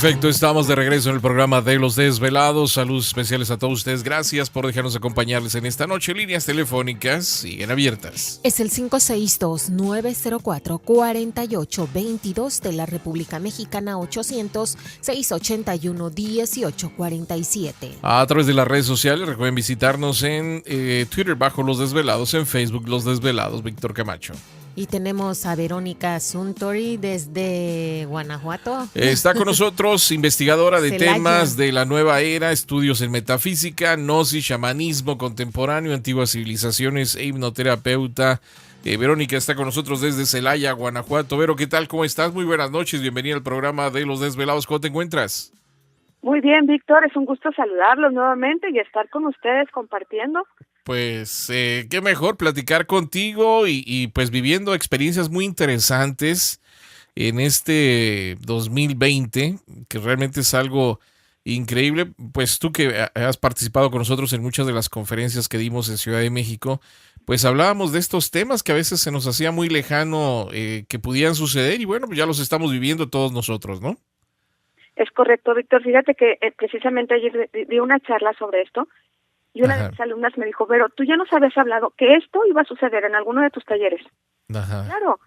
Perfecto, estamos de regreso en el programa de Los Desvelados. Saludos especiales a todos ustedes. Gracias por dejarnos acompañarles en esta noche. Líneas telefónicas siguen abiertas. Es el 562-904-4822 de la República Mexicana, 800-681-1847. A través de las redes sociales, recuerden visitarnos en Twitter bajo Los Desvelados, en Facebook Los Desvelados, Víctor Camacho. Y tenemos a Verónica Suntory desde Guanajuato. Está con nosotros, investigadora de Celaya. temas de la nueva era, estudios en metafísica, gnosis, chamanismo contemporáneo, antiguas civilizaciones e hipnoterapeuta. Verónica está con nosotros desde Celaya, Guanajuato. Vero, ¿qué tal? ¿Cómo estás? Muy buenas noches. Bienvenida al programa de Los Desvelados. ¿Cómo te encuentras? Muy bien, Víctor. Es un gusto saludarlos nuevamente y estar con ustedes compartiendo. Pues qué mejor platicar contigo y pues viviendo experiencias muy interesantes en este 2020, que realmente es algo increíble. Pues tú que has participado con nosotros en muchas de las conferencias que dimos en Ciudad de México, pues hablábamos de estos temas que a veces se nos hacía muy lejano que pudieran suceder y bueno, pues ya los estamos viviendo todos nosotros, ¿no? Es correcto, Víctor. Fíjate que precisamente ayer di una charla sobre esto y una de mis alumnas me dijo, Vero, tú ya nos habías hablado que esto iba a suceder en alguno de tus talleres. Ajá. Claro.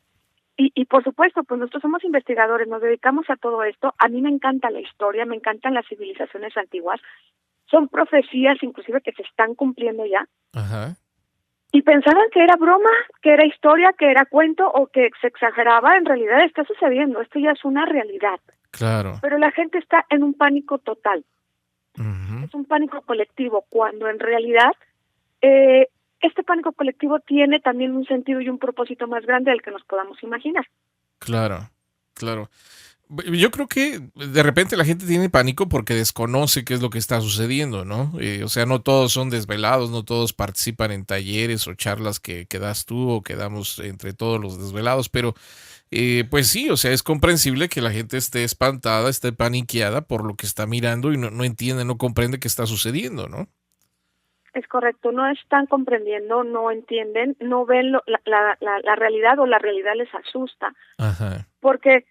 Y por supuesto, pues nosotros somos investigadores, nos dedicamos a todo esto. A mí me encanta la historia, me encantan las civilizaciones antiguas. Son profecías inclusive que se están cumpliendo ya. Ajá. Y pensaban que era broma, que era historia, que era cuento o que se exageraba. En realidad está sucediendo, esto ya es una realidad. Claro. Pero la gente está en un pánico total. Uh-huh. Es un pánico colectivo, cuando en realidad este pánico colectivo tiene también un sentido y un propósito más grande del que nos podamos imaginar. Claro, claro. Yo creo que de repente la gente tiene pánico porque desconoce qué es lo que está sucediendo, ¿no? O sea, no todos son desvelados, no todos participan en talleres o charlas que das tú o que damos entre todos los desvelados, pero pues sí, o sea, es comprensible que la gente esté espantada, esté paniqueada por lo que está mirando y no entiende, no comprende qué está sucediendo, ¿no? Es correcto, no están comprendiendo, no entienden, no ven la realidad o la realidad les asusta. Ajá. Porque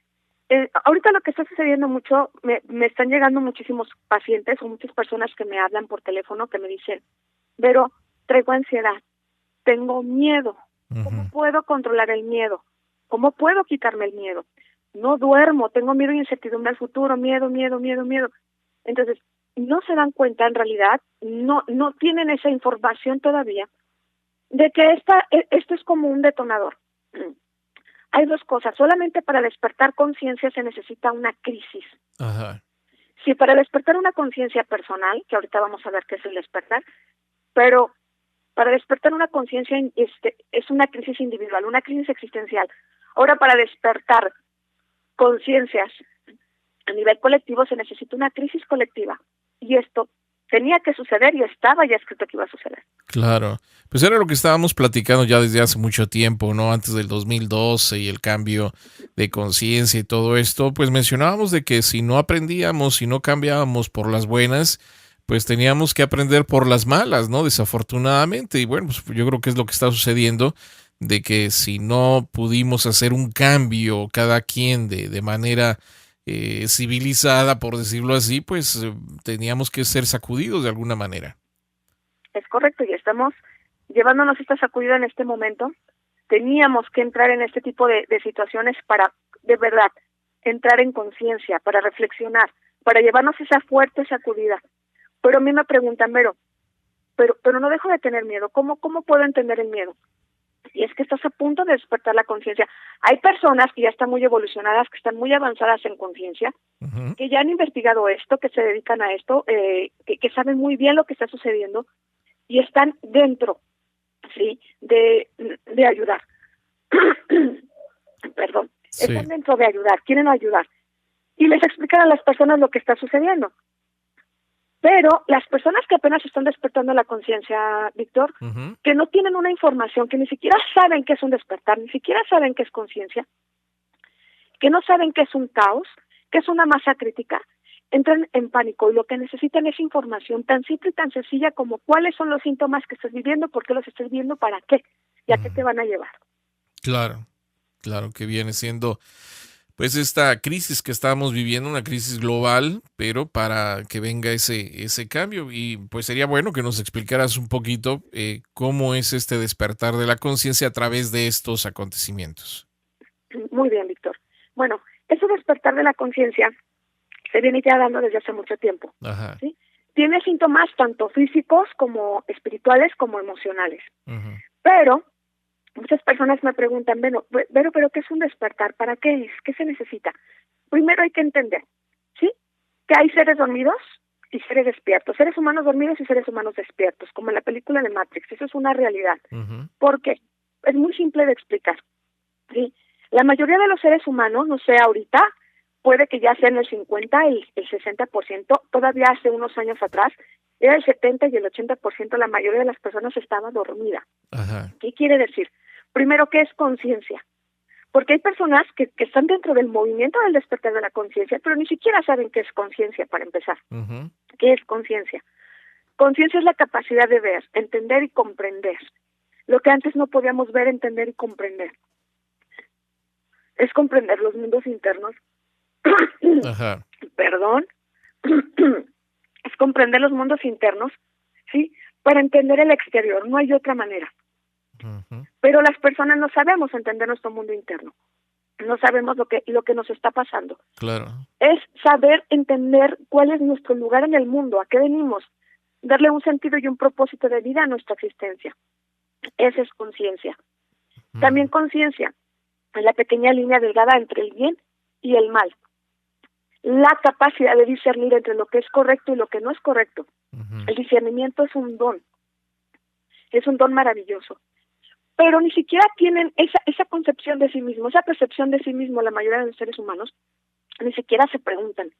ahorita lo que está sucediendo mucho, me están llegando muchísimos pacientes o muchas personas que me hablan por teléfono que me dicen, pero traigo ansiedad, tengo miedo, ¿cómo puedo controlar el miedo? ¿Cómo puedo quitarme el miedo? No duermo, tengo miedo y incertidumbre al futuro, miedo. Entonces, no se dan cuenta en realidad, no tienen esa información todavía de que esto es como un detonador. Hay dos cosas, solamente para despertar conciencia se necesita una crisis. Ajá. Si para despertar una conciencia personal, que ahorita vamos a ver qué es el despertar, pero para despertar una conciencia es una crisis individual, una crisis existencial. Ahora, para despertar conciencias a nivel colectivo se necesita una crisis colectiva. Y esto tenía que suceder y estaba ya escrito que iba a suceder. Claro, pues era lo que estábamos platicando ya desde hace mucho tiempo, ¿no? Antes del 2012 y el cambio de conciencia y todo esto, pues mencionábamos de que si no aprendíamos, si no cambiábamos por las buenas, pues teníamos que aprender por las malas, ¿no? Desafortunadamente, y bueno, pues yo creo que es lo que está sucediendo, de que si no pudimos hacer un cambio cada quien de manera civilizada, por decirlo así, pues teníamos que ser sacudidos de alguna manera. Es correcto, y estamos llevándonos esta sacudida en este momento. Teníamos que entrar en este tipo de situaciones para, de verdad, entrar en conciencia, para reflexionar, para llevarnos esa fuerte sacudida. Pero a mí me preguntan, pero no dejo de tener miedo. ¿Cómo puedo entender el miedo? Y es que estás a punto de despertar la conciencia. Hay personas que ya están muy evolucionadas, que están muy avanzadas en conciencia, que ya han investigado esto, que se dedican a esto, que saben muy bien lo que está sucediendo y están dentro, ¿sí?, de ayudar. Perdón. Sí. Están dentro de ayudar, quieren ayudar. Y les explican a las personas lo que está sucediendo. Pero las personas que apenas están despertando la conciencia, Víctor, Ujú. que no tienen una información, que ni siquiera saben qué es un despertar, ni siquiera saben qué es conciencia, que no saben qué es un caos, qué es una masa crítica, entran en pánico y lo que necesitan es información tan simple y tan sencilla como cuáles son los síntomas que estás viviendo, por qué los estás viviendo, para qué y a qué te van a llevar. Claro, claro que viene siendo pues esta crisis que estamos viviendo, una crisis global, pero para que venga ese cambio. Y pues sería bueno que nos explicaras un poquito cómo es este despertar de la conciencia a través de estos acontecimientos. Muy bien, Víctor. Bueno, ese despertar de la conciencia se viene ya dando desde hace mucho tiempo, Ajá. ¿sí? Tiene síntomas tanto físicos como espirituales como emocionales. Ujú. Pero muchas personas me preguntan, bueno, pero ¿qué es un despertar? ¿Para qué es? ¿Qué se necesita? Primero hay que entender, ¿sí? Que hay seres dormidos y seres despiertos, seres humanos dormidos y seres humanos despiertos, como en la película de Matrix. Eso es una realidad. Ujú. ¿Por qué? Es muy simple de explicar, ¿sí? La mayoría de los seres humanos, no sé, ahorita, puede que ya sean el 50, el 60%, todavía hace unos años atrás, era el 70 y el 80%, la mayoría de las personas estaba dormida. Ajá. ¿Qué quiere decir? Primero, ¿qué es conciencia? Porque hay personas que están dentro del movimiento del despertar de la conciencia, pero ni siquiera saben qué es conciencia para empezar. Ujú. ¿Qué es conciencia? Conciencia es la capacidad de ver, entender y comprender. Lo que antes no podíamos ver, entender y comprender. Es comprender los mundos internos. Ajá. Perdón. Es comprender los mundos internos, ¿sí? Para entender el exterior, no hay otra manera. Ujú. Pero las personas no sabemos entender nuestro mundo interno. No sabemos lo que nos está pasando. Claro. Es saber entender cuál es nuestro lugar en el mundo, a qué venimos, darle un sentido y un propósito de vida a nuestra existencia. Esa es conciencia. También conciencia, en la pequeña línea delgada entre el bien y el mal. La capacidad de discernir entre lo que es correcto y lo que no es correcto. Ujú. El discernimiento es un don maravilloso. Pero ni siquiera tienen esa concepción de sí mismo, esa percepción de sí mismo, la mayoría de los seres humanos, ni siquiera se preguntan,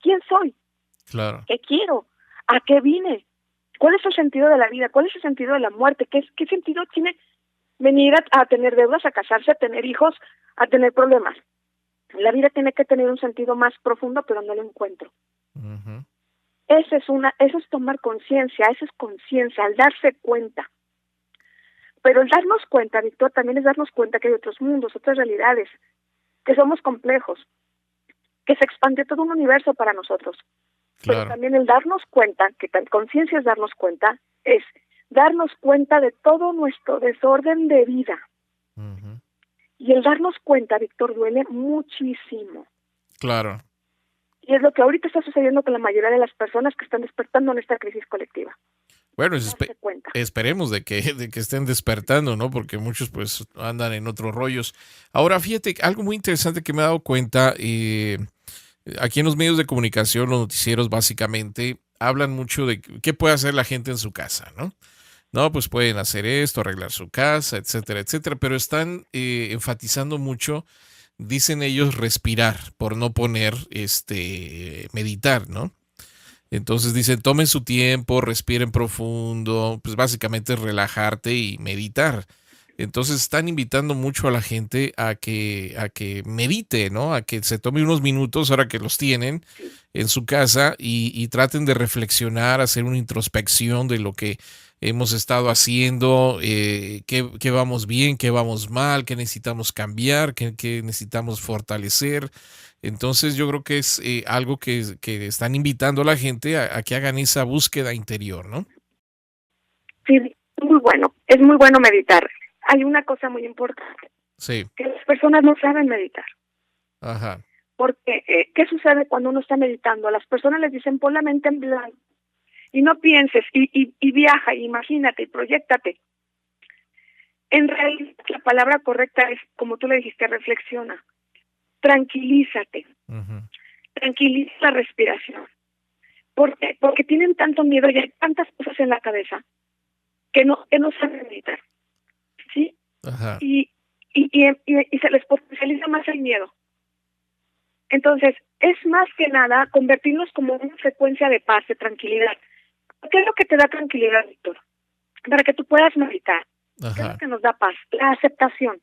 ¿quién soy? Claro. ¿Qué quiero? ¿A qué vine? ¿Cuál es el sentido de la vida? ¿Cuál es el sentido de la muerte? ¿Qué sentido tiene venir a tener deudas, a casarse, a tener hijos, a tener problemas? La vida tiene que tener un sentido más profundo, pero no lo encuentro. Ujú. Eso es tomar conciencia, eso es conciencia, al darse cuenta. Pero el darnos cuenta, Víctor, también es darnos cuenta que hay otros mundos, otras realidades, que somos complejos, que se expandió todo un universo para nosotros. Pero Claro. también el darnos cuenta, que conciencia es darnos cuenta de todo nuestro desorden de vida. Ujú. Y el darnos cuenta, Víctor, duele muchísimo. Claro. Y es lo que ahorita está sucediendo con la mayoría de las personas que están despertando en esta crisis colectiva. Bueno, Darse cuenta. esperemos de que estén despertando, ¿no? Porque muchos pues andan en otros rollos. Ahora, fíjate, algo muy interesante que me he dado cuenta, aquí en los medios de comunicación, los noticieros básicamente, hablan mucho de qué puede hacer la gente en su casa, ¿no? No, pues pueden hacer esto, arreglar su casa, etcétera, etcétera, pero están enfatizando mucho, dicen ellos, respirar, por no poner meditar, ¿no? Entonces dicen, tomen su tiempo, respiren profundo, pues básicamente es relajarte y meditar. Entonces están invitando mucho a la gente a que medite, ¿no? A que se tome unos minutos ahora que los tienen en su casa y traten de reflexionar, hacer una introspección de lo que hemos estado haciendo, qué vamos bien, qué vamos mal, qué necesitamos cambiar, qué necesitamos fortalecer. Entonces yo creo que es algo que están invitando a la gente a que hagan esa búsqueda interior, ¿no? Sí, es muy bueno meditar. Hay una cosa muy importante, Sí, que las personas no saben meditar. ajá, Porque, ¿qué sucede cuando uno está meditando? A las personas les dicen, pon la mente en blanco y no pienses, y viaja, y imagínate, y proyéctate. En realidad, la palabra correcta es, como tú le dijiste, reflexiona. Tranquilízate, ujú, tranquiliza la respiración. Porque tienen tanto miedo y hay tantas cosas en la cabeza que no saben meditar, ¿sí? ajá, Y se les potencializa más el miedo. Entonces, es más que nada convertirnos como una frecuencia de paz, de tranquilidad. ¿Qué es lo que te da tranquilidad, Víctor? Para que tú puedas meditar. ¿Qué es lo Ajá. que nos da paz? La aceptación.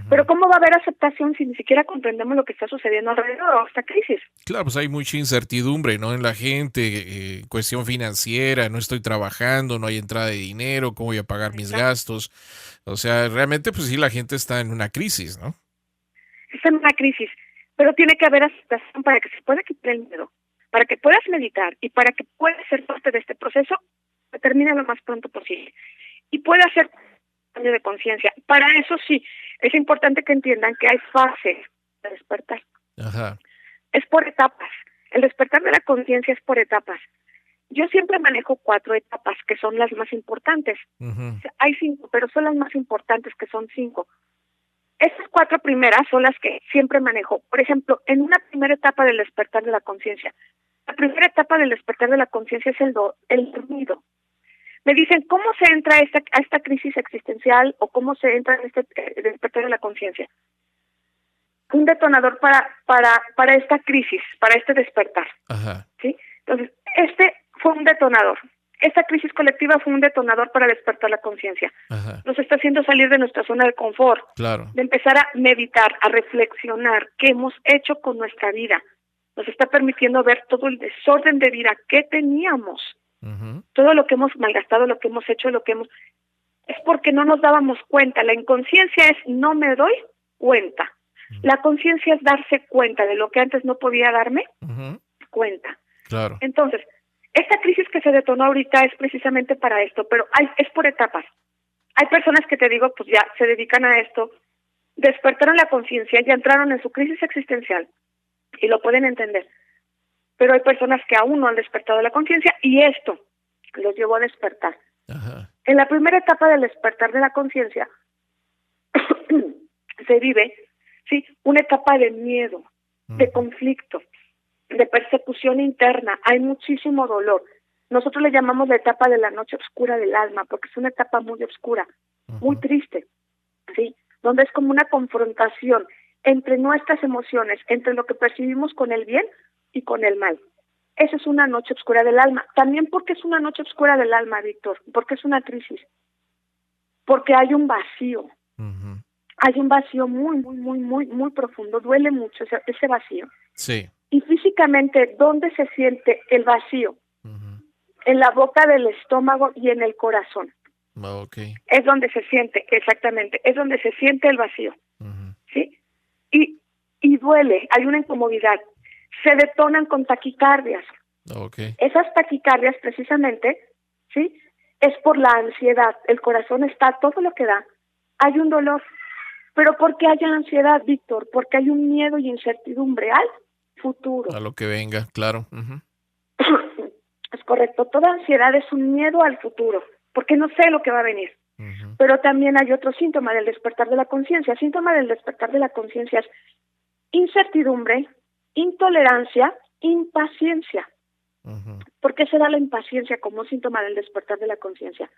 Pero Ujú. ¿cómo va a haber aceptación si ni siquiera comprendemos lo que está sucediendo alrededor de esta crisis? Claro, pues hay mucha incertidumbre, ¿no? En la gente, cuestión financiera, no estoy trabajando, no hay entrada de dinero, ¿cómo voy a pagar mis Exacto. gastos? O sea, realmente, pues sí, la gente está en una crisis, ¿no? Está en una crisis, pero tiene que haber aceptación para que se pueda quitar el miedo, para que puedas meditar y para que puedas ser parte de este proceso que termine lo más pronto posible. Y pueda hacer cambio de conciencia. Para eso sí, es importante que entiendan que hay fases de despertar. Ajá. Es por etapas. El despertar de la conciencia es por etapas. Yo siempre manejo 4 etapas que son las más importantes. Ujú. Hay 5, pero son las más importantes que son 5. Estas 4 primeras son las que siempre manejo. Por ejemplo, en una primera etapa del despertar de la conciencia. La primera etapa del despertar de la conciencia es el dormido. Me dicen, ¿cómo se entra a esta crisis existencial o cómo se entra en este despertar de la conciencia? Un detonador para esta crisis, para este despertar. Ajá. ¿Sí? Entonces, este fue un detonador. Esta crisis colectiva fue un detonador para despertar la conciencia. Ajá. Nos está haciendo salir de nuestra zona de confort, Claro. de empezar a meditar, a reflexionar qué hemos hecho con nuestra vida. Nos está permitiendo ver todo el desorden de vida que teníamos, Ujú. todo lo que hemos malgastado, lo que hemos hecho, es porque no nos dábamos cuenta. La inconsciencia es no me doy cuenta. La conciencia es darse cuenta de lo que antes no podía darme Ujú. cuenta. Claro. Entonces, esta crisis que se detonó ahorita es precisamente para esto, pero es por etapas. Hay personas que te digo, pues ya se dedican a esto, despertaron la conciencia, ya entraron en su crisis existencial y lo pueden entender. Pero hay personas que aún no han despertado la conciencia y esto los llevó a despertar. Ajá. En la primera etapa del despertar de la conciencia se vive, sí, una etapa de miedo, de Ujú. conflicto, de persecución interna. Hay muchísimo dolor. Nosotros le llamamos la etapa de la noche oscura del alma, porque es una etapa muy oscura, muy Ujú. triste, sí, donde es como una confrontación entre nuestras emociones, entre lo que percibimos con el bien y con el mal. Esa es una noche oscura del alma. También porque es una noche oscura del alma, Víctor, porque es una crisis, porque hay un vacío. Ujú. Hay un vacío muy profundo, duele mucho ese vacío. Sí. Y físicamente, ¿dónde se siente el vacío? Ujú. En la boca del estómago y en el corazón. Ok. Es donde se siente, exactamente, es donde se siente el vacío, Ujú. ¿sí? Y duele, hay una incomodidad. Se detonan con taquicardias. Ok. Esas taquicardias, precisamente, ¿sí? Es por la ansiedad. El corazón está a todo lo que da. Hay un dolor. Pero ¿por qué hay ansiedad, Víctor? Porque hay un miedo y incertidumbre al futuro. A lo que venga, claro. Ujú. Es correcto, toda ansiedad es un miedo al futuro, porque no sé lo que va a venir. Ujú. Pero también hay otro síntoma del despertar de la conciencia. Síntoma del despertar de la conciencia es incertidumbre, intolerancia, impaciencia. Ujú. ¿Por qué se da la impaciencia como síntoma del despertar de la conciencia?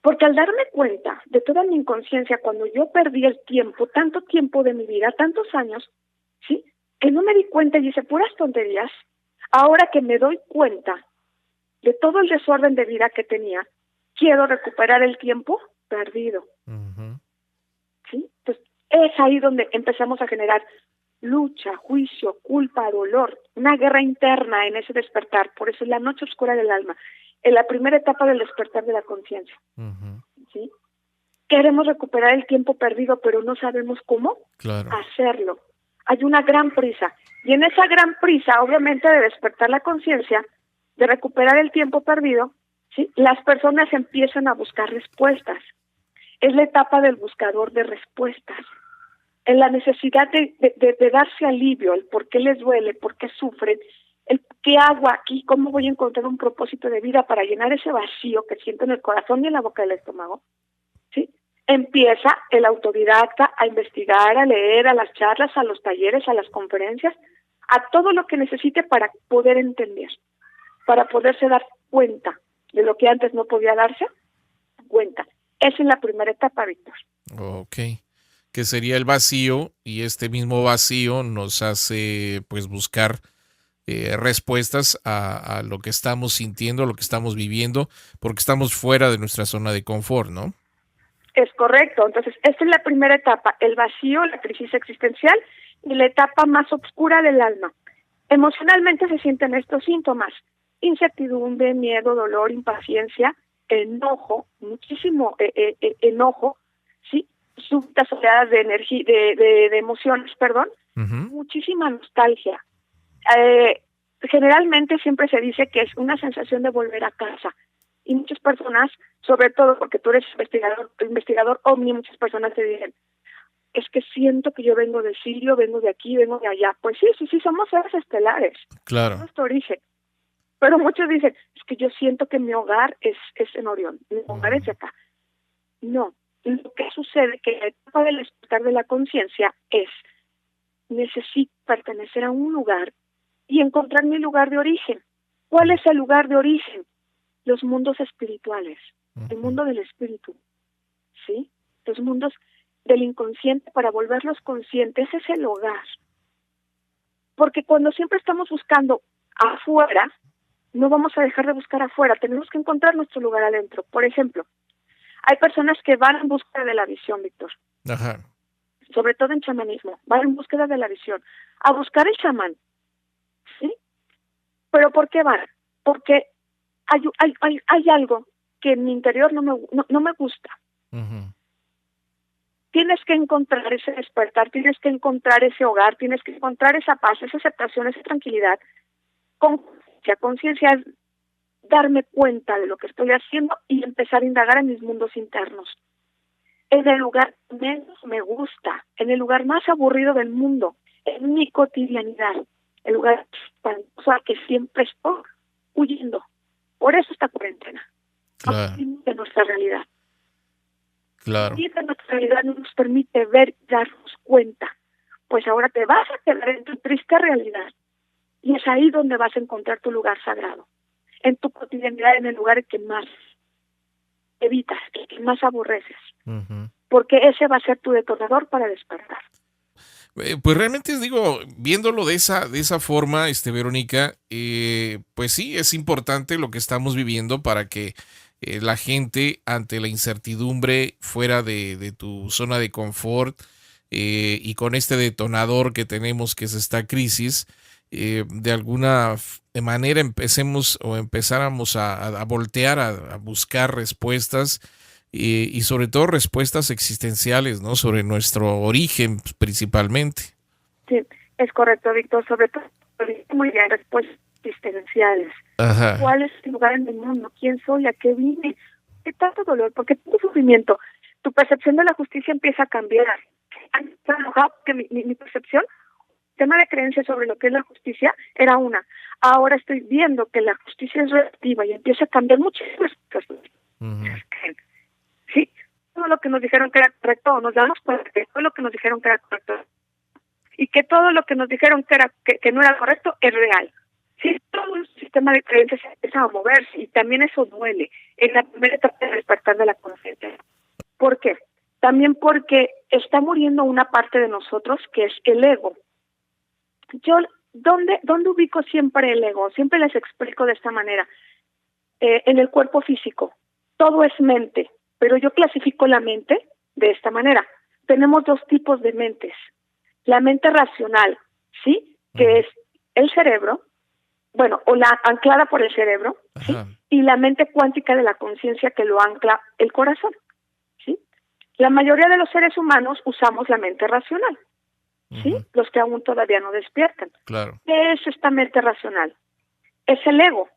Porque al darme cuenta de toda mi inconsciencia, cuando yo perdí el tiempo, tanto tiempo de mi vida, tantos años, ¿sí? Que no me di cuenta y hice puras tonterías, ahora que me doy cuenta de todo el desorden de vida que tenía, quiero recuperar el tiempo perdido, Ujú. ¿sí? Entonces, es ahí donde empezamos a generar lucha, juicio, culpa, dolor, una guerra interna en ese despertar. Por eso es la noche oscura del alma, en la primera etapa del despertar de la conciencia, Ujú. ¿sí? Queremos recuperar el tiempo perdido, pero no sabemos cómo Claro. hacerlo. Hay una gran prisa. Y en esa gran prisa, obviamente, de despertar la conciencia, de recuperar el tiempo perdido, ¿sí? Las personas empiezan a buscar respuestas. Es la etapa del buscador de respuestas. En la necesidad de darse alivio, el por qué les duele, por qué sufren, el qué hago aquí, cómo voy a encontrar un propósito de vida para llenar ese vacío que siento en el corazón y en la boca del estómago, ¿sí? Empieza el autodidacta a investigar, a leer, a las charlas, a los talleres, a las conferencias, a todo lo que necesite para poder entender, para poderse dar cuenta de lo que antes no podía darse cuenta. Esa es la primera etapa, Víctor. Ok. que sería el vacío, y este mismo vacío nos hace pues buscar respuestas a lo que estamos sintiendo, lo que estamos viviendo, porque estamos fuera de nuestra zona de confort, ¿no? Es correcto. Entonces, esta es la primera etapa, el vacío, la crisis existencial y la etapa más oscura del alma. Emocionalmente se sienten estos síntomas: incertidumbre, miedo, dolor, impaciencia, enojo, muchísimo enojo, ¿sí? Súbitas oleadas de energía, de emociones, perdón, Ujú. muchísima nostalgia. Generalmente siempre se dice que es una sensación de volver a casa. Y muchas personas, sobre todo porque tú eres investigador OVNI, muchas personas te dicen, es que siento que yo vengo de Sirio, vengo de aquí, vengo de allá. Pues sí, somos seres estelares, es Claro. nuestro origen. Pero muchos dicen, es que yo siento que mi hogar es en Orión, mi hogar es Ujú. de acá. No, lo que sucede que la etapa del despertar de la conciencia es, necesito pertenecer a un lugar y encontrar mi lugar de origen. ¿Cuál es el lugar de origen? Los mundos espirituales, el Ujú. mundo del espíritu, ¿sí? Los mundos del inconsciente para volverlos conscientes es el hogar. Porque cuando siempre estamos buscando afuera, no vamos a dejar de buscar afuera, tenemos que encontrar nuestro lugar adentro. Por ejemplo, hay personas que van en búsqueda de la visión, Víctor, Ajá. sobre todo en chamanismo, van en búsqueda de la visión, a buscar el chamán, ¿sí? ¿Pero por qué van? Porque hay algo que en mi interior no me gusta. Ujú. Tienes que encontrar ese despertar, tienes que encontrar ese hogar, tienes que encontrar esa paz, esa aceptación, esa tranquilidad. Conciencia es darme cuenta de lo que estoy haciendo y empezar a indagar en mis mundos internos. En el lugar que menos me gusta, en el lugar más aburrido del mundo, en mi cotidianidad, el lugar espantoso al que siempre estoy huyendo. Por eso esta cuarentena, Claro, de nuestra realidad. claro. Y esta nuestra realidad no nos permite ver y darnos cuenta. Pues ahora te vas a quedar en tu triste realidad y es ahí donde vas a encontrar tu lugar sagrado. En tu cotidianidad, en el lugar que más evitas, el que más aborreces. Ujú. Porque ese va a ser tu detonador para despertar. Pues realmente digo, viéndolo de esa forma, Verónica, pues sí, es importante lo que estamos viviendo para que la gente ante la incertidumbre fuera de tu zona de confort y con este detonador que tenemos que es esta crisis, de alguna manera empecemos o empezáramos a voltear a buscar respuestas y sobre todo respuestas existenciales, ¿no? Sobre nuestro origen principalmente. Sí, es correcto, Víctor. Sobre todo, muy bien, respuestas existenciales. Ajá. ¿Cuál es el lugar en el mundo? ¿Quién soy? ¿A qué vine? ¿Qué tanto dolor? ¿Por qué tanto sufrimiento? Tu percepción de la justicia empieza a cambiar. Estoy enojado porque mi percepción, tema de creencia sobre lo que es la justicia, era una. Ahora estoy viendo que la justicia es relativa y empieza a cambiar muchísimas cosas. Ujú. Sí, todo lo que nos dijeron que era correcto, nos damos cuenta que todo lo que nos dijeron que era correcto y que todo lo que nos dijeron que no era correcto es real. Sí, todo el sistema de creencias empieza a moverse y también eso duele en la primera etapa de despertar de la conciencia. ¿Por qué? También porque está muriendo una parte de nosotros que es el ego. Yo, ¿dónde ubico siempre el ego? Siempre les explico de esta manera. En el cuerpo físico, todo es mente, pero yo clasifico la mente de esta manera. Tenemos dos tipos de mentes. La mente racional, ¿sí? Que Ujú. es el cerebro, bueno, o la anclada por el cerebro, ¿sí? Ajá. Y la mente cuántica de la conciencia que lo ancla el corazón, ¿sí? La mayoría de los seres humanos usamos la mente racional, ¿sí? Ujú. Los que aún todavía no despiertan. Claro. ¿Qué es esta mente racional? Es el ego.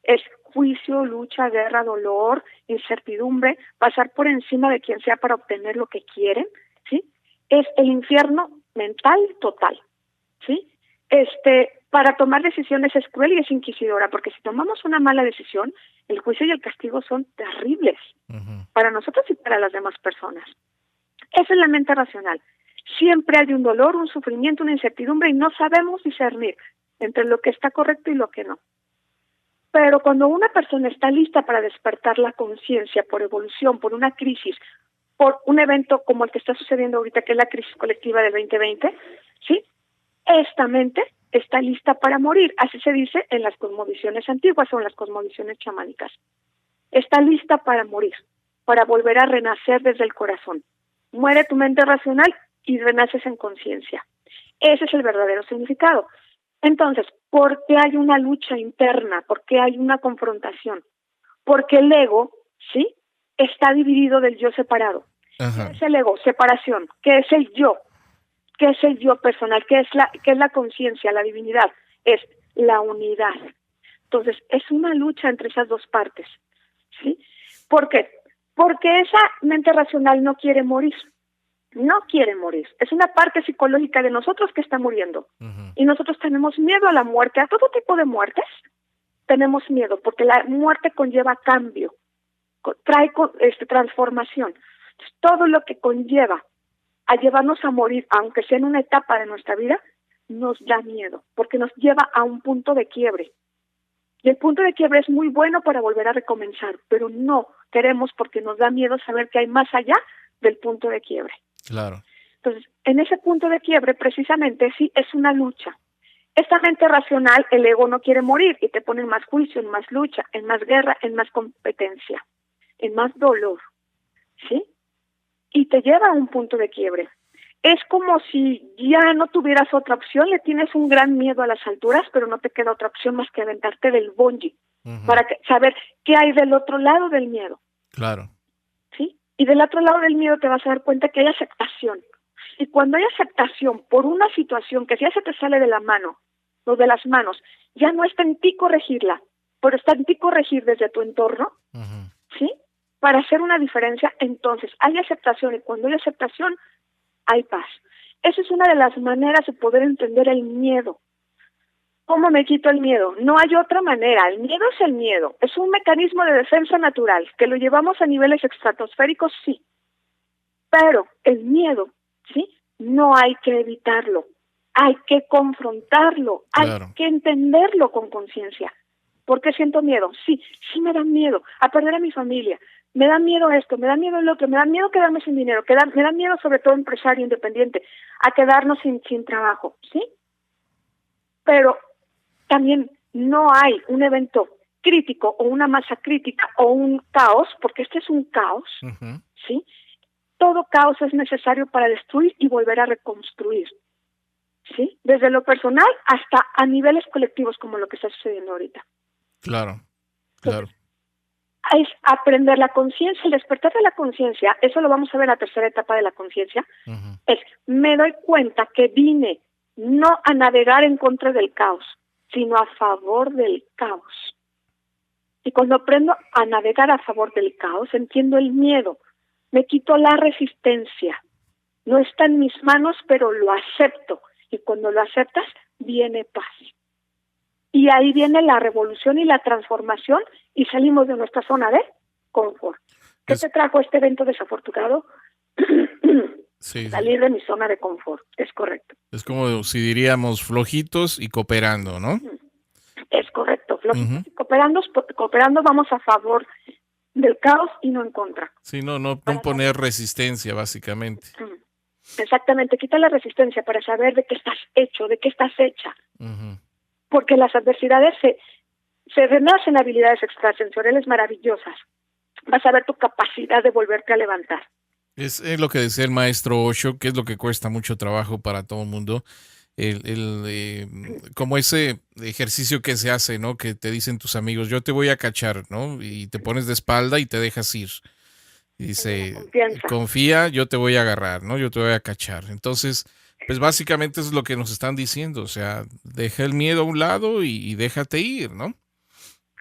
Es juicio, lucha, guerra, dolor, incertidumbre, pasar por encima de quien sea para obtener lo que quieren, ¿sí? Es el infierno mental total, ¿sí? Para tomar decisiones es cruel y es inquisidora, porque si tomamos una mala decisión, el juicio y el castigo son terribles Ujú. para nosotros y para las demás personas. Esa es la mente racional. Siempre hay un dolor, un sufrimiento, una incertidumbre y no sabemos discernir entre lo que está correcto y lo que no. Pero cuando una persona está lista para despertar la conciencia por evolución, por una crisis, por un evento como el que está sucediendo ahorita, que es la crisis colectiva del 2020, ¿sí? Esta mente está lista para morir, así se dice en las cosmovisiones antiguas o en las cosmovisiones chamánicas. Está lista para morir, para volver a renacer desde el corazón. Muere tu mente racional y renaces en conciencia. Ese es el verdadero significado. Entonces, ¿por qué hay una lucha interna? ¿Por qué hay una confrontación? Porque el ego, ¿sí?, está dividido del yo separado. Ajá. ¿Qué es el ego? Separación. ¿Qué es el yo? ¿Qué es el yo personal? ¿Qué es la conciencia, la divinidad? Es la unidad. Entonces, es una lucha entre esas dos partes, ¿sí? ¿Por qué? Porque esa mente racional no quiere morir. No quiere morir. Es una parte psicológica de nosotros que está muriendo. Ujú. Y nosotros tenemos miedo a la muerte, a todo tipo de muertes. Tenemos miedo porque la muerte conlleva cambio, trae transformación. Entonces, todo lo que conlleva a llevarnos a morir, aunque sea en una etapa de nuestra vida, nos da miedo, porque nos lleva a un punto de quiebre. Y el punto de quiebre es muy bueno para volver a recomenzar, pero no queremos porque nos da miedo saber que hay más allá del punto de quiebre. Claro. Entonces, en ese punto de quiebre, precisamente, sí, es una lucha. Esta mente racional, el ego no quiere morir y te pone en más juicio, en más lucha, en más guerra, en más competencia, en más dolor, ¿sí? Y te lleva a un punto de quiebre. Es como si ya no tuvieras otra opción, le tienes un gran miedo a las alturas, pero no te queda otra opción más que aventarte del bungee Ujú. para saber qué hay del otro lado del miedo, Claro. ¿sí? Y del otro lado del miedo te vas a dar cuenta que hay aceptación. Y cuando hay aceptación por una situación que ya se te sale de la mano o de las manos, ya no está en ti corregirla, pero está en ti corregir desde tu entorno, Ujú. ¿sí?, para hacer una diferencia, entonces hay aceptación, y cuando hay aceptación, hay paz. Esa es una de las maneras de poder entender el miedo. ¿Cómo me quito el miedo? No hay otra manera. El miedo es el miedo. Es un mecanismo de defensa natural, que lo llevamos a niveles estratosféricos, sí. Pero el miedo, ¿sí?, no hay que evitarlo. Hay que confrontarlo. Claro. Hay que entenderlo con conciencia. ¿Por qué siento miedo? Sí, sí me da miedo a perder a mi familia. Me da miedo esto, me da miedo el otro, me da miedo quedarme sin dinero, me da miedo sobre todo empresario independiente, a quedarnos sin trabajo, ¿sí? Pero también no hay un evento crítico o una masa crítica o un caos, porque este es un caos, Ujú. ¿sí? Todo caos es necesario para destruir y volver a reconstruir, ¿sí? Desde lo personal hasta a niveles colectivos como lo que está sucediendo ahorita. Claro. Entonces, Claro. es aprender la conciencia, el despertar de la conciencia, eso lo vamos a ver en la tercera etapa de la conciencia, Ujú. es me doy cuenta que vine no a navegar en contra del caos, sino a favor del caos. Y cuando aprendo a navegar a favor del caos, entiendo el miedo, me quito la resistencia. No está en mis manos, pero lo acepto. Y cuando lo aceptas, viene paz. Y ahí viene la revolución y la transformación y salimos de nuestra zona de confort. ¿Qué Es- te trajo este evento desafortunado? Sí, sí. Salir de mi zona de confort, es correcto. Es como si diríamos flojitos y cooperando, ¿no? Es correcto, flojitos Ujú. y cooperando vamos a favor del caos y no en contra. Sí, no Para poner resistencia, básicamente. Exactamente, quita la resistencia para saber de qué estás hecho, de qué estás hecha. Ujú. Porque las adversidades se renacen habilidades extrasensoriales maravillosas. Vas a ver tu capacidad de volverte a levantar. Es lo que decía el maestro Osho, que es lo que cuesta mucho trabajo para todo el mundo. Como ese ejercicio que se hace, ¿no? Que te dicen tus amigos, yo te voy a cachar, ¿no? Y te pones de espalda y te dejas ir. Y El de la dice, confianza. confía, yo te voy a agarrar, ¿no? Yo te voy a cachar. Entonces, pues básicamente eso es lo que nos están diciendo. O sea, deja el miedo a un lado y déjate ir, ¿no?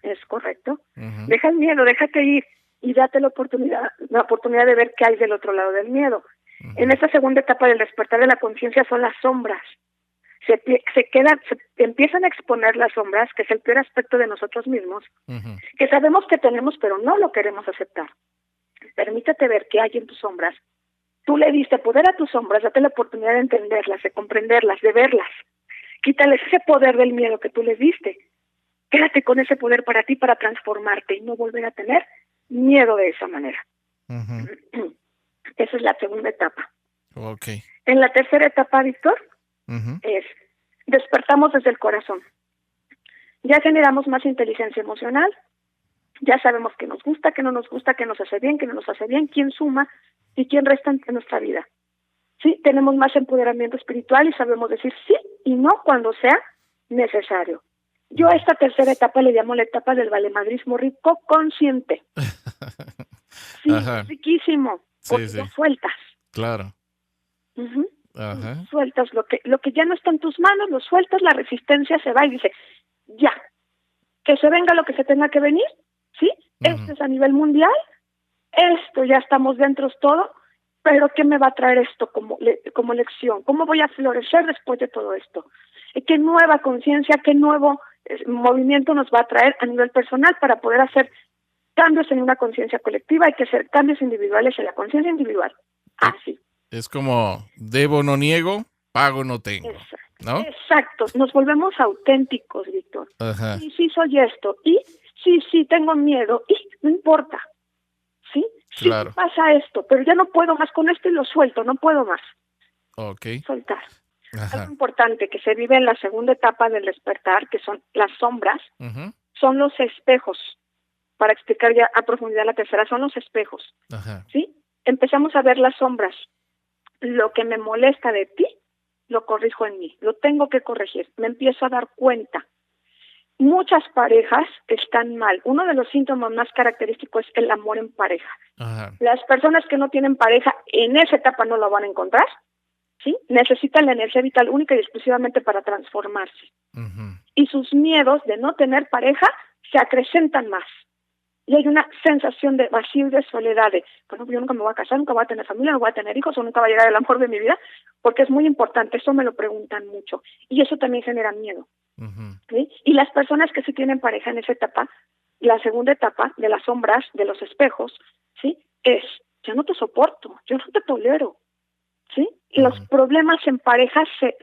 Es correcto. Ujú. Deja el miedo, déjate ir y date la oportunidad de ver qué hay del otro lado del miedo. Ujú. En esta segunda etapa del despertar de la conciencia son las sombras. Se empiezan a exponer las sombras, que es el peor aspecto de nosotros mismos, Ujú. que sabemos que tenemos, pero no lo queremos aceptar. Permítete ver qué hay en tus sombras. Tú le diste poder a tus sombras, date la oportunidad de entenderlas, de comprenderlas, de verlas. Quítales ese poder del miedo que tú les diste. Quédate con ese poder para ti, para transformarte y no volver a tener miedo de esa manera. Ujú. Esa es la segunda etapa. Ok. En la tercera etapa, Víctor, Ujú. es despertamos desde el corazón. Ya generamos más inteligencia emocional, ya sabemos qué nos gusta, qué no nos gusta, qué nos hace bien, qué no nos hace bien, quién suma y quién resta en nuestra vida. Sí, tenemos más empoderamiento espiritual y sabemos decir sí y no cuando sea necesario. Yo a esta tercera etapa le llamo la etapa del valemadrismo rico consciente. Sí, Ajá. es riquísimo, Sí, porque sí. ya sueltas. Claro. Ujú. Ajá. Sueltas lo que ya no está en tus manos, lo sueltas, la resistencia se va y dice, ya, que se venga lo que se tenga que venir, ¿sí? Esto Ujú. es a nivel mundial, esto ya estamos dentro todo, pero ¿qué me va a traer esto como lección? ¿Cómo voy a florecer después de todo esto? ¿Qué nueva conciencia, qué nuevo movimiento nos va a traer a nivel personal para poder hacer cambios en una conciencia colectiva? Hay que hacer cambios individuales en la conciencia individual. Eh, Así. Es como debo no niego, pago no tengo, ¿no? Exacto, nos volvemos auténticos, Víctor. Ajá. Sí, sí, soy esto. Y sí, sí, tengo miedo. Y no importa. ¿Sí? Sí, Claro. pasa esto, pero ya no puedo más con esto y lo suelto, no puedo más. Ok. Soltar. Algo Ajá. importante que se vive en la segunda etapa del despertar, que son las sombras, Ujú. son los espejos. Para explicar ya a profundidad la tercera, son los espejos. Ajá. ¿Sí? Empezamos a ver las sombras. Lo que me molesta de ti, lo corrijo en mí. Lo tengo que corregir. Me empiezo a dar cuenta. Muchas parejas están mal. Uno de los síntomas más característicos es el amor en pareja. Ajá. Las personas que no tienen pareja en esa etapa no lo van a encontrar, ¿sí? Necesitan la energía vital única y exclusivamente para transformarse. Ujú. Y sus miedos de no tener pareja se acrecentan más. Y hay una sensación de vacío y de soledad, de, bueno, yo nunca me voy a casar, nunca voy a tener familia, no voy a tener hijos, o nunca va a llegar el amor de mi vida, porque es muy importante, eso me lo preguntan mucho. Y eso también genera miedo. Ujú. ¿Sí? Y las personas que sí tienen pareja en esa etapa, la segunda etapa de las sombras, de los espejos, ¿sí? Es, yo no te soporto, yo no te tolero, ¿sí? Y los Ujú. problemas en pareja se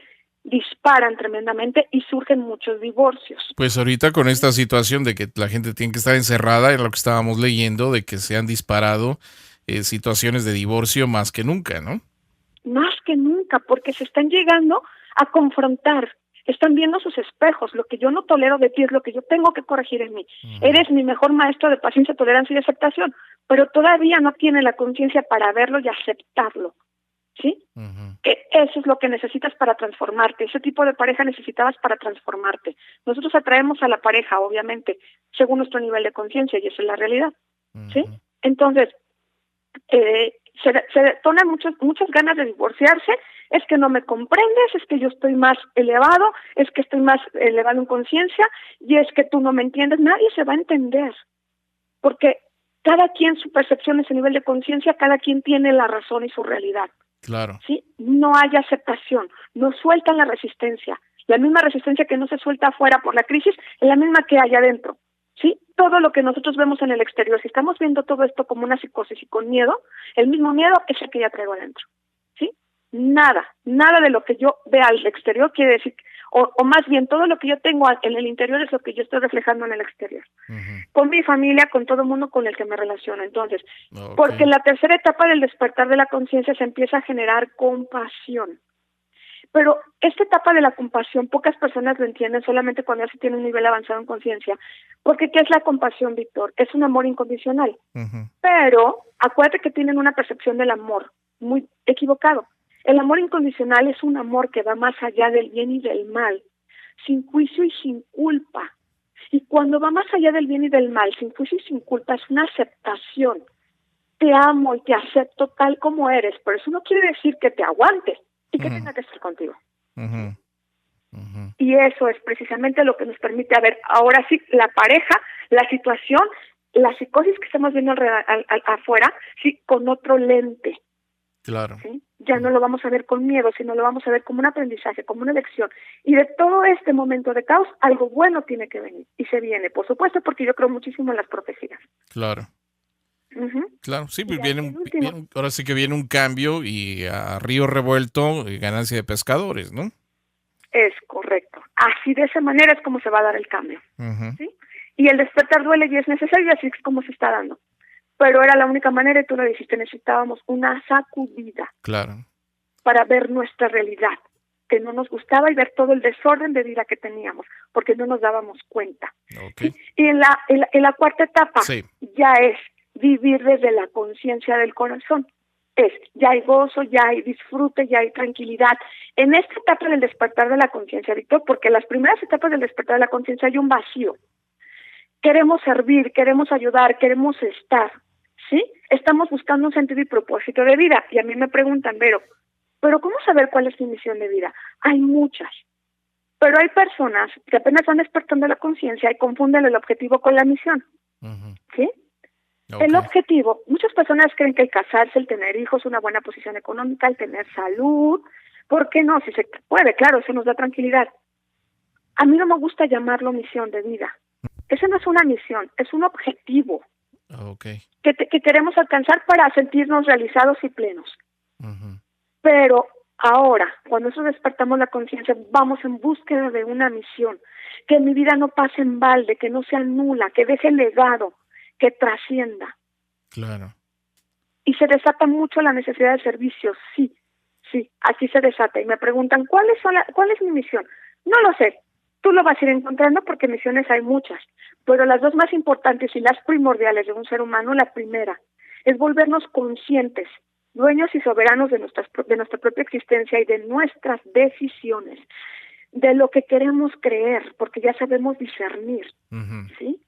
disparan tremendamente y surgen muchos divorcios. Pues ahorita con esta situación de que la gente tiene que estar encerrada, en lo que estábamos leyendo, de que se han disparado situaciones de divorcio más que nunca, ¿no? Más que nunca, porque se están llegando a confrontar, están viendo sus espejos, lo que yo no tolero de ti es lo que yo tengo que corregir en mí. Ujú. Eres mi mejor maestro de paciencia, tolerancia y aceptación, pero todavía no tiene la conciencia para verlo y aceptarlo, ¿sí? Ujú. Que eso es lo que necesitas para transformarte, ese tipo de pareja necesitabas para transformarte. Nosotros atraemos a la pareja, obviamente, según nuestro nivel de conciencia, y esa es la realidad, ¿sí? Ujú. Entonces, se detonan muchas ganas de divorciarse, es que no me comprendes, es que yo estoy más elevado, es que estoy más elevado en conciencia, y es que tú no me entiendes, nadie se va a entender, porque cada quien su percepción, ese nivel de conciencia, cada quien tiene la razón y su realidad. Claro. ¿Sí? No hay aceptación, no sueltan la resistencia. La misma resistencia que no se suelta afuera por la crisis es la misma que hay adentro. ¿Sí? Todo lo que nosotros vemos en el exterior, si estamos viendo todo esto como una psicosis y con miedo, el mismo miedo es el que ya traigo adentro. ¿Sí? Nada de lo que yo vea al exterior quiere decir, o más bien todo lo que yo tengo en el interior es lo que yo estoy reflejando en el exterior. Ujú. Con mi familia, con todo el mundo con el que me relaciono. Entonces, Ok. porque en la tercera etapa del despertar de la conciencia se empieza a generar compasión. Pero esta etapa de la compasión, pocas personas lo entienden solamente cuando ya se tiene un nivel avanzado en conciencia. Porque ¿qué es la compasión, Víctor? Es un amor incondicional. Ujú. Pero acuérdate que tienen una percepción del amor muy equivocado. El amor incondicional es un amor que va más allá del bien y del mal, sin juicio y sin culpa. Y cuando va más allá del bien y del mal, sin juicio y sin culpa, es una aceptación. Te amo y te acepto tal como eres, pero eso no quiere decir que te aguantes y que Ujú. tenga que estar contigo. Ujú. Ujú. Y eso es precisamente lo que nos permite ver ahora sí la pareja, la situación, la psicosis que estamos viendo afuera, sí, con otro lente. Claro. ¿Sí? Ya no lo vamos a ver con miedo, sino lo vamos a ver como un aprendizaje, como una lección. Y de todo este momento de caos, algo bueno tiene que venir. Y se viene, por supuesto, porque yo creo muchísimo en las profecías. Claro. Ujú. Claro. Sí, pues Y aquí el último, ahora sí que viene un cambio y a río revuelto ganancia de pescadores, ¿no? es correcto. Así de esa manera es como se va a dar el cambio. Ujú. ¿Sí? Y el despertar duele y es necesario, y así es como se está dando. pero era la única manera y tú lo dijiste, necesitábamos una sacudida Claro. para ver nuestra realidad, que no nos gustaba y ver todo el desorden de vida que teníamos, porque no nos dábamos cuenta. Ok. ¿Sí? Y en la cuarta etapa Sí. ya es vivir desde la conciencia del corazón. Ya hay gozo, ya hay disfrute, ya hay tranquilidad. En esta etapa del despertar de la conciencia, Víctor, porque en las primeras etapas del despertar de la conciencia hay un vacío. Queremos servir, queremos ayudar, queremos estar, ¿sí? Estamos buscando un sentido y propósito de vida. Y a mí me preguntan, pero ¿cómo saber cuál es mi misión de vida? Hay muchas. Pero hay personas que apenas van despertando la conciencia y confunden el objetivo con la misión, ¿sí? Okay. El objetivo, muchas personas creen que el casarse, el tener hijos, una buena posición económica, el tener salud, ¿por qué no? Si se puede, claro, eso nos da tranquilidad. A mí no me gusta llamarlo misión de vida. Esa no es una misión, es un objetivo Okay. que queremos alcanzar para sentirnos realizados y plenos. Pero ahora, cuando nosotros despertamos la conciencia, vamos en búsqueda de una misión, que mi vida no pase en balde, que no sea nula, que deje legado, que trascienda. Claro. Y se desata mucho la necesidad de servicio, sí, aquí se desata. Y me preguntan, ¿cuál es mi misión? No lo sé, tú lo vas a ir encontrando porque misiones hay muchas, pero las dos más importantes y las primordiales de un ser humano, la primera, es volvernos conscientes, dueños y soberanos de nuestra propia existencia y de nuestras decisiones, de lo que queremos creer, porque ya sabemos discernir, ¿sí?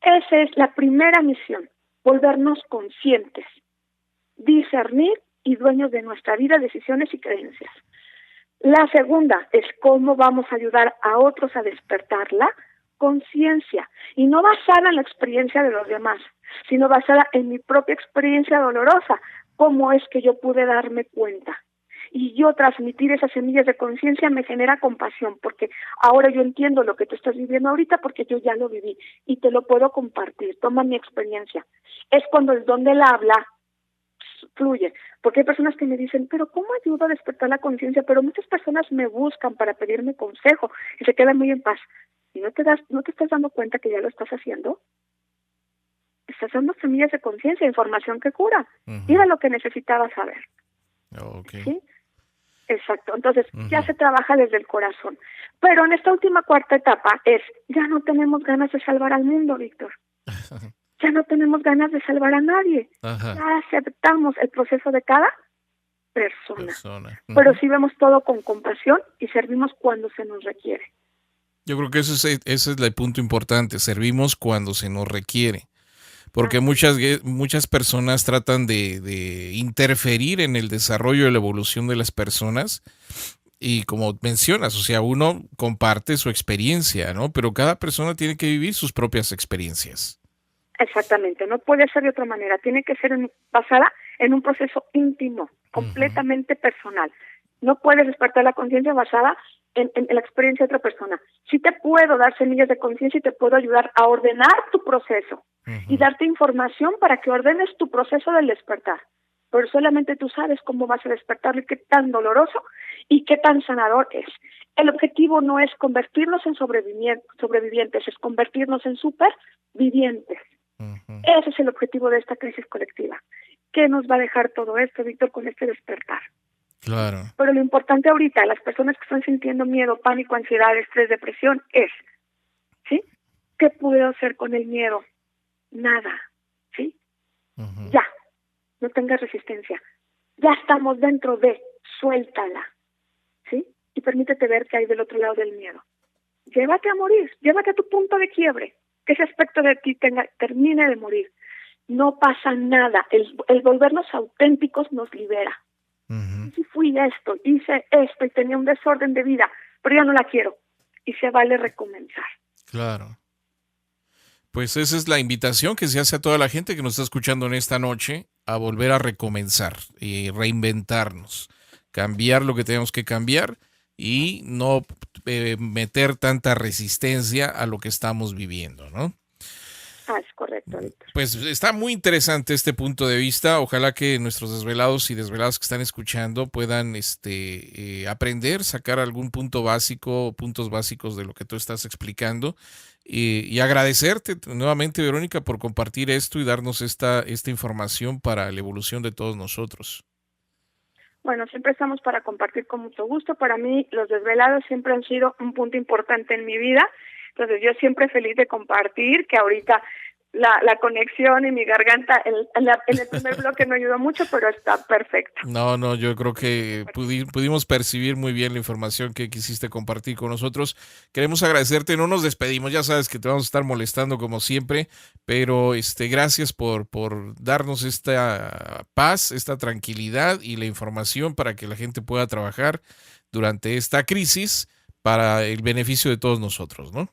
Esa es la primera misión, volvernos conscientes, discernir y dueños de nuestra vida, decisiones y creencias. La segunda es cómo vamos a ayudar a otros a despertar la conciencia, y no basada en la experiencia de los demás, sino basada en mi propia experiencia dolorosa, cómo es que yo pude darme cuenta. Y yo transmitir esas semillas de conciencia me genera compasión, porque ahora yo entiendo lo que tú estás viviendo ahorita porque yo ya lo viví y te lo puedo compartir, toma mi experiencia. Es cuando el don del habla fluye, porque hay personas que me dicen, pero ¿cómo ayudo a despertar la conciencia? Pero muchas personas me buscan para pedirme consejo y se quedan muy en paz. ¿Y no te estás dando cuenta que ya lo estás haciendo? Estás dando semillas de conciencia, información que cura. Mira lo que necesitabas saber. Okay. ¿Sí? Exacto, entonces ya se trabaja desde el corazón. Pero en esta última cuarta etapa ya no tenemos ganas de salvar al mundo, Víctor. Ya no tenemos ganas de salvar a nadie. Ya aceptamos el proceso de cada persona. Pero sí vemos todo con compasión y servimos cuando se nos requiere. Yo creo que ese es el punto importante, servimos cuando se nos requiere. Porque muchas personas tratan de interferir en el desarrollo y la evolución de las personas. Y como mencionas, o sea, uno comparte su experiencia, ¿no? Pero cada persona tiene que vivir sus propias experiencias. Exactamente, no puede ser de otra manera. Tiene que ser basada en un proceso íntimo, completamente personal. No puedes despertar la conciencia basada en la experiencia de otra persona. Sí te puedo dar semillas de conciencia y te puedo ayudar a ordenar tu proceso y darte información para que ordenes tu proceso del despertar. Pero solamente tú sabes cómo vas a despertarlo y qué tan doloroso y qué tan sanador es. El objetivo no es convertirnos en sobrevivientes, es convertirnos en supervivientes. Ese es el objetivo de esta crisis colectiva. ¿Qué nos va a dejar todo esto, Víctor, con este despertar? Claro. Pero lo importante ahorita, las personas que están sintiendo miedo, pánico, ansiedad, estrés, depresión, ¿sí? ¿Qué puedo hacer con el miedo? Nada, ¿sí? Ya, no tengas resistencia. Ya estamos dentro suéltala, ¿sí? Y permítete ver qué hay del otro lado del miedo. Llévate a morir, llévate a tu punto de quiebre, que ese aspecto de ti termine de morir. No pasa nada, el volvernos auténticos nos libera. Si fui esto, hice esto y tenía un desorden de vida, pero ya no la quiero. Y se vale recomenzar. Claro. Pues esa es la invitación que se hace a toda la gente que nos está escuchando en esta noche, a volver a recomenzar y reinventarnos, cambiar lo que tenemos que cambiar y no meter tanta resistencia a lo que estamos viviendo, ¿no? Es correcto. correcto, Víctor. Pues está muy interesante este punto de vista. Ojalá que nuestros desvelados y desveladas que están escuchando puedan aprender, sacar algún punto básico, puntos básicos de lo que tú estás explicando. Y agradecerte nuevamente, Verónica, por compartir esto y darnos esta información para la evolución de todos nosotros. Bueno, siempre estamos para compartir con mucho gusto. Para mí, los desvelados siempre han sido un punto importante en mi vida. Entonces, yo siempre feliz de compartir, que ahorita la conexión y mi garganta en el primer bloque no ayudó mucho, pero está perfecto. No, yo creo que pudimos percibir muy bien la información que quisiste compartir con nosotros. Queremos agradecerte, no nos despedimos, ya sabes que te vamos a estar molestando como siempre, pero gracias por darnos esta paz, esta tranquilidad y la información para que la gente pueda trabajar durante esta crisis para el beneficio de todos nosotros, ¿no?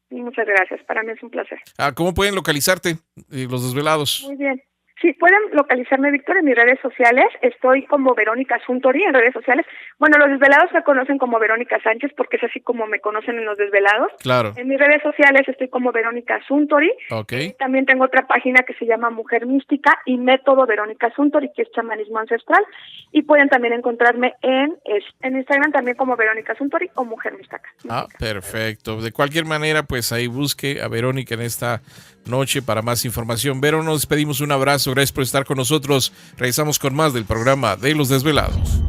Muchas gracias, para mí es un placer. ¿Cómo pueden localizarte los desvelados? Muy bien. Sí, pueden localizarme, Víctor, en mis redes sociales. Estoy como Verónica Suntory en redes sociales. Bueno, los desvelados me conocen como Verónica Sánchez porque es así como me conocen en los desvelados. Claro. En mis redes sociales estoy como Verónica Suntory. Okay. También tengo otra página que se llama Mujer Mística y Método Verónica Suntory, que es chamanismo ancestral. Y pueden también encontrarme en Instagram también como Verónica Suntory o Mujer Mística. Perfecto. De cualquier manera, pues ahí busque a Verónica en esta noche para más información. Vero, nos despedimos, un abrazo, gracias por estar con nosotros. Regresamos con más del programa de Los Desvelados.